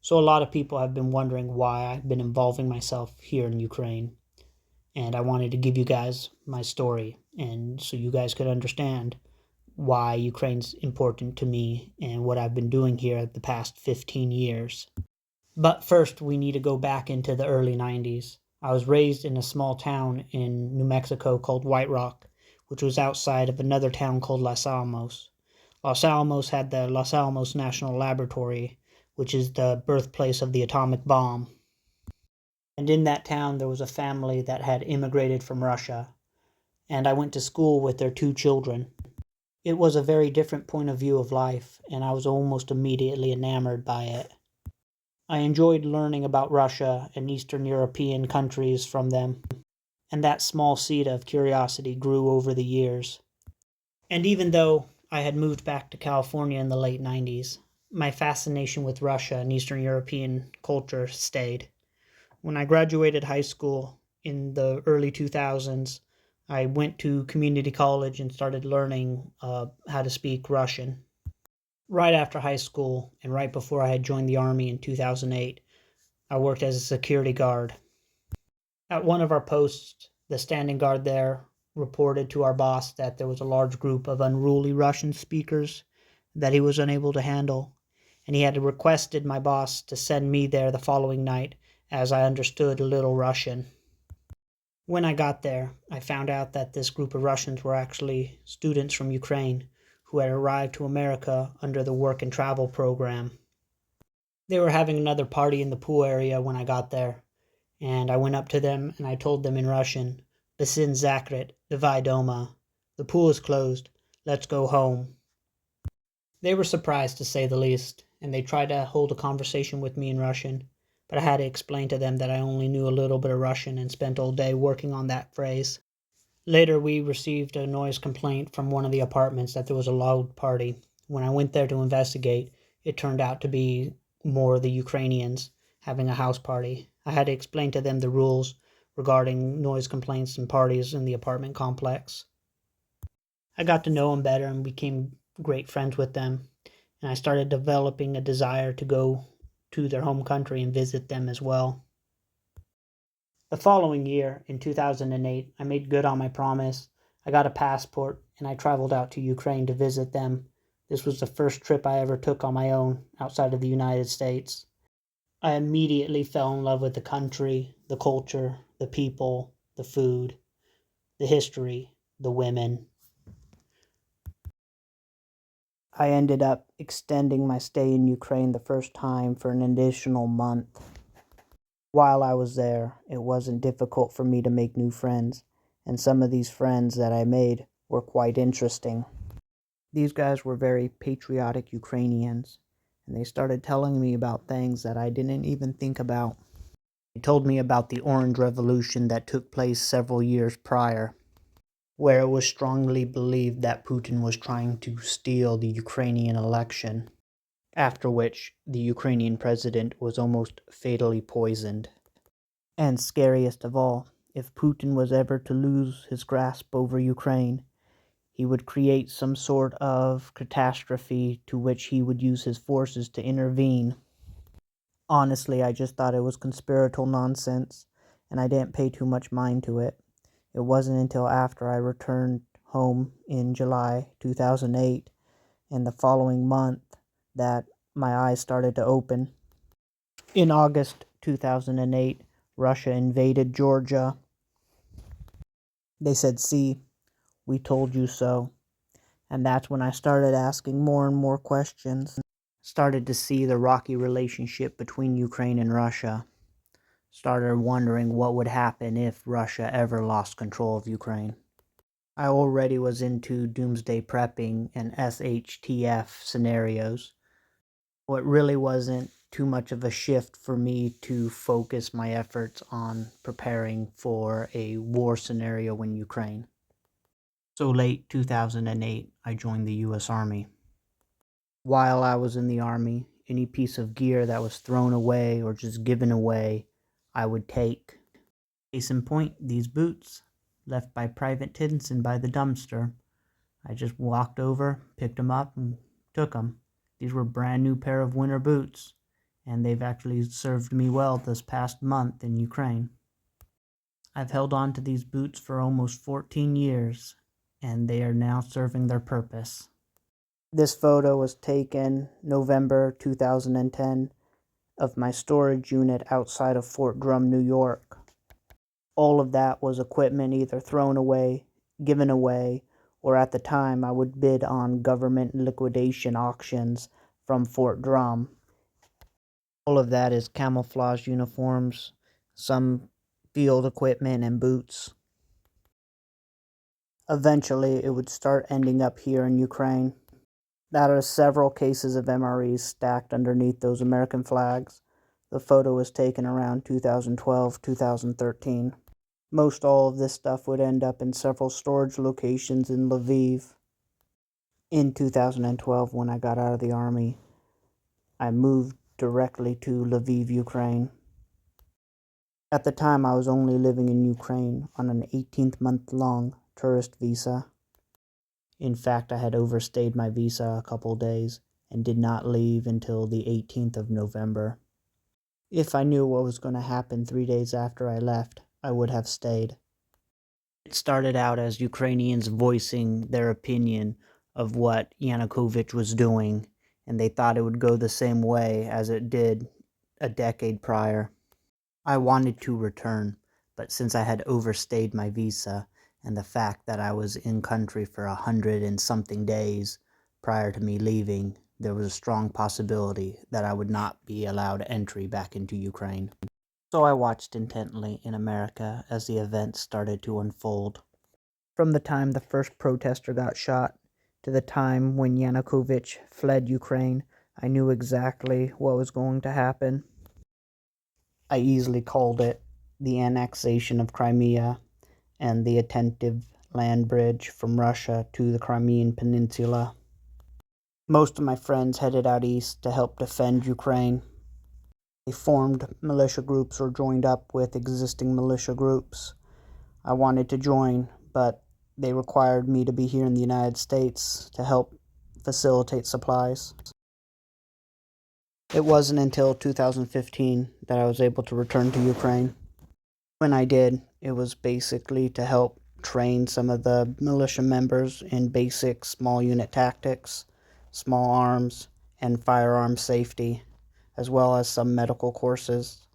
So a lot of people have been wondering why I've been involving myself here in Ukraine, and I wanted to give you guys my story, and so you guys could understand why Ukraine's important to me and what I've been doing here the past 15 years. But first, we need to go back into the early 90s. I was raised in a small town in New Mexico called White Rock, which was outside of another town called Los Alamos. Los Alamos had the Los Alamos National Laboratory, which is the birthplace of the atomic bomb. And in that town, there was a family that had immigrated from Russia, and I went to school with their two children. It was a very different point of view of life, and I was almost immediately enamored by it. I enjoyed learning about Russia and Eastern European countries from them, and that small seed of curiosity grew over the years. And even though I had moved back to California in the late 90s, my fascination with Russia and Eastern European culture stayed. When I graduated high school in the early 2000s, I went to community college and started learning how to speak Russian. Right after high school and right before I had joined the Army in 2008, I worked as a security guard. At one of our posts, the standing guard there reported to our boss that there was a large group of unruly Russian speakers that he was unable to handle, and he had requested my boss to send me there the following night as I understood a little Russian. When I got there, I found out that this group of Russians were actually students from Ukraine who had arrived to America under the work and travel program. They were having another party in the pool area when I got there, and I went up to them and I told them in Russian, "Basin zakrit, davai doma." The pool is closed. Let's go home. They were surprised to say the least, and they tried to hold a conversation with me in Russian, but I had to explain to them that I only knew a little bit of Russian and spent all day working on that phrase. Later, we received a noise complaint from one of the apartments that there was a loud party. When I went there to investigate, it turned out to be more the Ukrainians having a house party. I had to explain to them the rules regarding noise complaints and parties in the apartment complex. I got to know them better and became great friends with them, and I started developing a desire to go to their home country and visit them as well. The following year, in 2008, I made good on my promise. I got a passport and I traveled out to Ukraine to visit them. This was the first trip I ever took on my own outside of the United States. I immediately fell in love with the country, the culture, the people, the food, the history, the women. I ended up extending my stay in Ukraine the first time for an additional month. While I was there, it wasn't difficult for me to make new friends, and some of these friends that I made were quite interesting. These guys were very patriotic Ukrainians, and they started telling me about things that I didn't even think about. They told me about the Orange Revolution that took place several years prior, where it was strongly believed that Putin was trying to steal the Ukrainian election, after which the Ukrainian president was almost fatally poisoned. And scariest of all, if Putin was ever to lose his grasp over Ukraine, he would create some sort of catastrophe to which he would use his forces to intervene. Honestly, I just thought it was conspiratorial nonsense, and I didn't pay too much mind to it. It wasn't until after I returned home in July 2008 and the following month that my eyes started to open. In August 2008, Russia invaded Georgia. They said, "See, we told you so." And that's when I started asking more and more questions. Started to see the rocky relationship between Ukraine and Russia. Started wondering what would happen if Russia ever lost control of Ukraine. I already was into doomsday prepping and SHTF scenarios. It really wasn't too much of a shift for me to focus my efforts on preparing for a war scenario in Ukraine. So late 2008, I joined the U.S. Army. While I was in the Army, any piece of gear that was thrown away or just given away, I would take. Case in point, these boots, left by Private Tinson by the dumpster. I just walked over, picked them up, and took them. These were a brand new pair of winter boots, and they've actually served me well this past month in Ukraine. I've held on to these boots for almost 14 years, and they are now serving their purpose. This photo was taken November 2010 of my storage unit outside of Fort Drum, New York. All of that was equipment either thrown away, given away, or at the time I would bid on government liquidation auctions from Fort Drum. All of that is camouflage uniforms, some field equipment, and boots. Eventually, it would start ending up here in Ukraine. There are several cases of MREs stacked underneath those American flags. The photo was taken around 2012-2013. Most all of this stuff would end up in several storage locations in Lviv. In 2012, when I got out of the army, I moved directly to Lviv, Ukraine. At the time, I was only living in Ukraine on an 18-month-long tourist visa. In fact, I had overstayed my visa a couple days and did not leave until the 18th of November. If I knew what was going to happen 3 days after I left, I would have stayed. It started out as Ukrainians voicing their opinion of what Yanukovych was doing, and they thought it would go the same way as it did a decade prior. I wanted to return, but since I had overstayed my visa, and the fact that I was in country for 100 and something days prior to me leaving, there was a strong possibility that I would not be allowed entry back into Ukraine. So I watched intently in America as the events started to unfold. From the time the first protester got shot to the time when Yanukovych fled Ukraine, I knew exactly what was going to happen. I easily called it the annexation of Crimea and the attentive land bridge from Russia to the Crimean Peninsula. Most of my friends headed out east to help defend Ukraine. They formed militia groups or joined up with existing militia groups. I wanted to join, but they required me to be here in the United States to help facilitate supplies. It wasn't until 2015 that I was able to return to Ukraine. When I did, it was basically to help train some of the militia members in basic small unit tactics, small arms, and firearm safety, as well as some medical courses.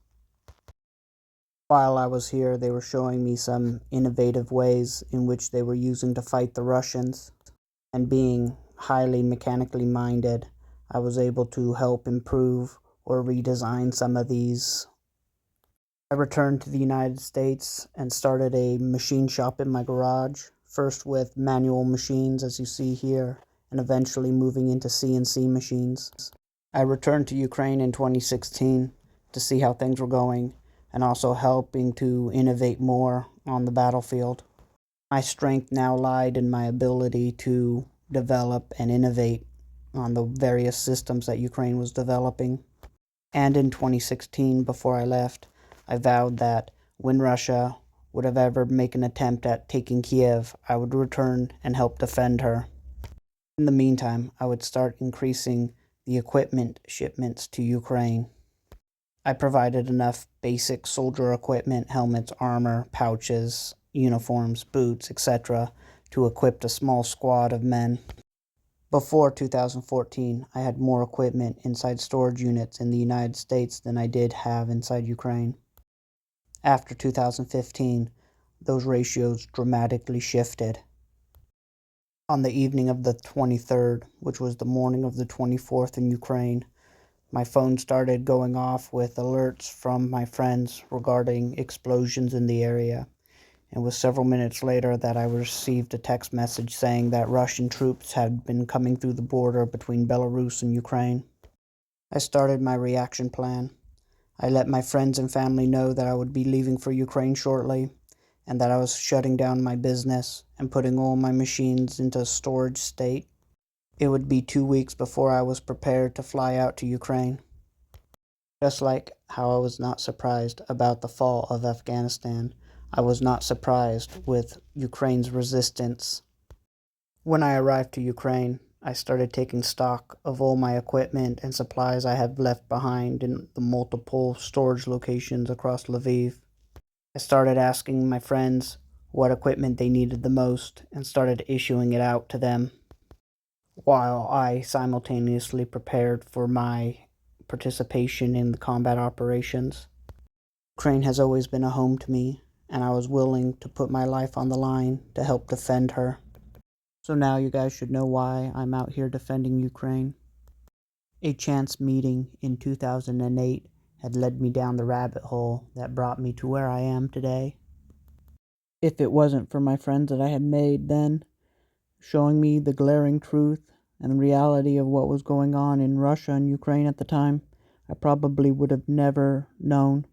While I was here, they were showing me some innovative ways in which they were using to fight the Russians, and being highly mechanically minded, I was able to help improve or redesign some of these. I returned to the United States and started a machine shop in my garage, first with manual machines as you see here, and eventually moving into CNC machines. I returned to Ukraine in 2016 to see how things were going, and also helping to innovate more on the battlefield. My strength now lied in my ability to develop and innovate on the various systems that Ukraine was developing. And in 2016, before I left, I vowed that when Russia would have ever make an attempt at taking Kiev, I would return and help defend her. In the meantime, I would start increasing the equipment shipments to Ukraine. I provided enough basic soldier equipment, helmets, armor, pouches, uniforms, boots, etc. to equip a small squad of men. Before 2014, I had more equipment inside storage units in the United States than I did have inside Ukraine. After 2015, those ratios dramatically shifted. On the evening of the 23rd, which was the morning of the 24th in Ukraine, my phone started going off with alerts from my friends regarding explosions in the area. It was several minutes later that I received a text message saying that Russian troops had been coming through the border between Belarus and Ukraine. I started my reaction plan. I let my friends and family know that I would be leaving for Ukraine shortly, and that I was shutting down my business and putting all my machines into a storage state. It would be 2 weeks before I was prepared to fly out to Ukraine. Just like how I was not surprised about the fall of Afghanistan, I was not surprised with Ukraine's resistance. When I arrived to Ukraine, I started taking stock of all my equipment and supplies I had left behind in the multiple storage locations across Lviv. I started asking my friends what equipment they needed the most and started issuing it out to them, while I simultaneously prepared for my participation in the combat operations. Ukraine has always been a home to me, and I was willing to put my life on the line to help defend her. So now you guys should know why I'm out here defending Ukraine. A chance meeting in 2008 had led me down the rabbit hole that brought me to where I am today. If it wasn't for my friends that I had made then, showing me the glaring truth and reality of what was going on in Russia and Ukraine at the time, I probably would have never known,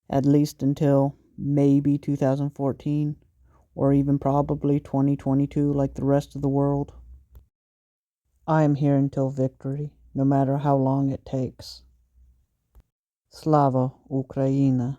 at least until maybe 2014, or even probably 2022 like the rest of the world. I am here until victory, no matter how long it takes. Slava Ukraina!